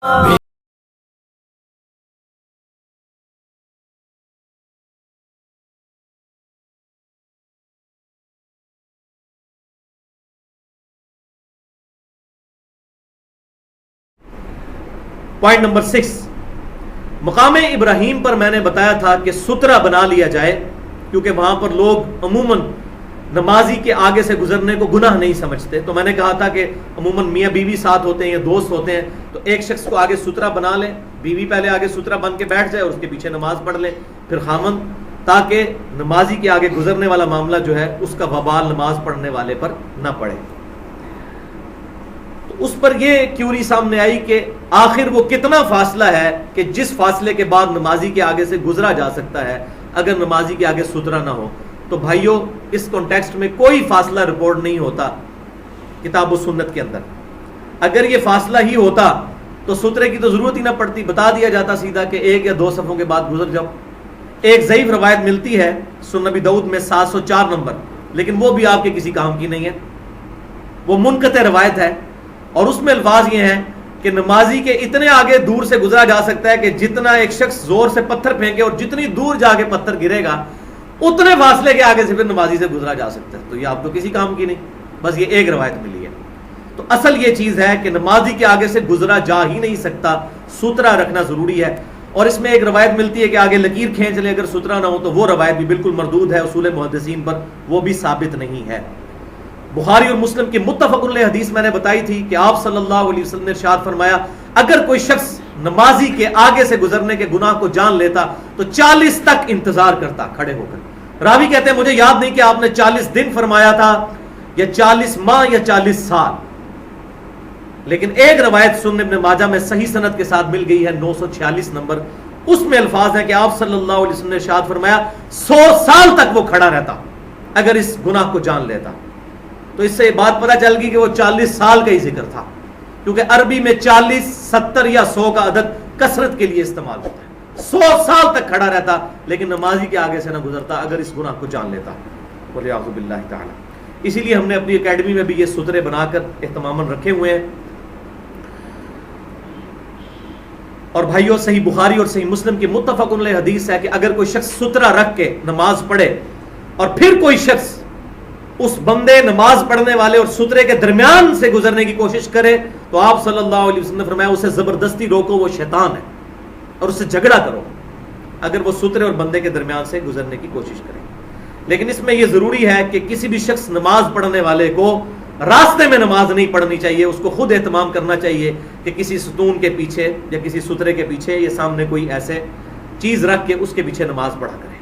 Point number 6، مقام ابراہیم پر میں نے بتایا تھا کہ سترہ بنا لیا جائے، کیونکہ وہاں پر لوگ عموماً نمازی کے آگے سے گزرنے کو گناہ نہیں سمجھتے. تو میں نے کہا تھا کہ عموماً میاں بیوی ساتھ ہوتے ہیں یا دوست ہوتے ہیں، تو ایک شخص کو آگے سترہ بنا لیں، بیوی پہلے آگے سترہ بن کے بیٹھ جائے اور اس کے پیچھے نماز پڑھ لیں، پھر خامند، تاکہ نمازی کے آگے گزرنے والا معاملہ جو ہے اس کا وبال نماز پڑھنے والے پر نہ پڑے. اس پر یہ کیوری سامنے آئی کہ آخر وہ کتنا فاصلہ ہے کہ جس فاصلے کے بعد نمازی کے آگے سے گزرا جا سکتا ہے اگر نمازی کے آگے سترہ نہ ہو. تو بھائیو، اس کانٹیکسٹ میں کوئی فاصلہ رپورٹ نہیں ہوتا کتاب و سنت کے اندر. اگر یہ فاصلہ ہی ہوتا تو سترے کی تو ضرورت ہی نہ پڑتی، بتا دیا جاتا سیدھا کہ 1 یا 2 صفوں کے بعد گزر جاؤ. ایک ضعیف روایت ملتی ہے سنن ابی داؤد میں 704 نمبر، لیکن وہ بھی آپ کے کسی کام کی نہیں ہے، وہ منقطع روایت ہے، اور اس میں الفاظ یہ ہیں کہ نمازی کے اتنے آگے دور سے گزرا جا سکتا ہے کہ جتنا ایک شخص زور سے پتھر پھینکے اور جتنی دور جا کے پتھر گرے گا اتنے فاصلے کے آگے سے پھر نمازی سے گزرا جا سکتا ہے. تو یہ آپ کو کسی کام کی نہیں، بس یہ ایک روایت ملی ہے. تو اصل یہ چیز ہے کہ نمازی کے آگے سے گزرا جا ہی نہیں سکتا، سترہ رکھنا ضروری ہے. اور اس میں ایک روایت ملتی ہے کہ آگے لکیر کھینچ لے اگر سترہ نہ ہو، تو وہ روایت بھی بالکل مردود ہے اصول محدثین پر، وہ بھی ثابت نہیں ہے. بخاری اور مسلم کی متفق علیہ حدیث میں نے بتائی تھی کہ آپ صلی اللہ علیہ وسلم نے ارشاد فرمایا، اگر کوئی شخص نمازی کے آگے سے گزرنے کے گناہ کو جان لیتا تو 40 تک انتظار کرتا کھڑے ہو کر. راوی کہتے ہیں مجھے یاد نہیں کہ آپ نے 40 دن فرمایا تھا یا 40 ماہ یا 40 سال، لیکن ایک روایت سنن ابن ماجہ میں صحیح سند کے ساتھ مل گئی ہے 946 نمبر. اس میں الفاظ ہیں کہ آپ صلی اللہ علیہ وسلم نے ارشاد فرمایا 100 سال تک وہ کھڑا رہتا اگر اس گناہ کو جان لیتا. تو اس سے یہ بات پتہ چل گئی کہ وہ 40 سال کا ہی ذکر تھا، کیونکہ عربی میں 40، 70 یا 100 کا عدد کثرت کے لیے استعمال ہوتا ہے. 100 سال تک کھڑا رہتا لیکن نمازی کے آگے سے نہ گزرتا اگر اس گناہ کو جان لیتا. وَلِيَعُوذُ بِاللَّهِ تَعَالَى. اسی لیے ہم نے اپنی اکیڈمی میں بھی یہ سترے بنا کر اہتماماً رکھے ہوئے ہیں. اور بھائیو، صحیح بخاری اور صحیح مسلم کی متفق علیہ حدیث ہے کہ اگر کوئی شخص سترہ رکھ کے نماز پڑھے اور پھر کوئی شخص اس بندے نماز پڑھنے والے اور سترے کے درمیان سے گزرنے کی کوشش کرے تو آپ صلی اللہ علیہ وسلم نے فرمایا اسے زبردستی روکو، وہ شیطان ہے، اور اس سے جھگڑا کرو اگر وہ سترے اور بندے کے درمیان سے گزرنے کی کوشش کرے. لیکن اس میں یہ ضروری ہے کہ کسی بھی شخص نماز پڑھنے والے کو راستے میں نماز نہیں پڑھنی چاہیے، اس کو خود اہتمام کرنا چاہیے کہ کسی ستون کے پیچھے یا کسی سترے کے پیچھے یا سامنے کوئی ایسے چیز رکھ کے اس کے پیچھے نماز پڑھا کرے.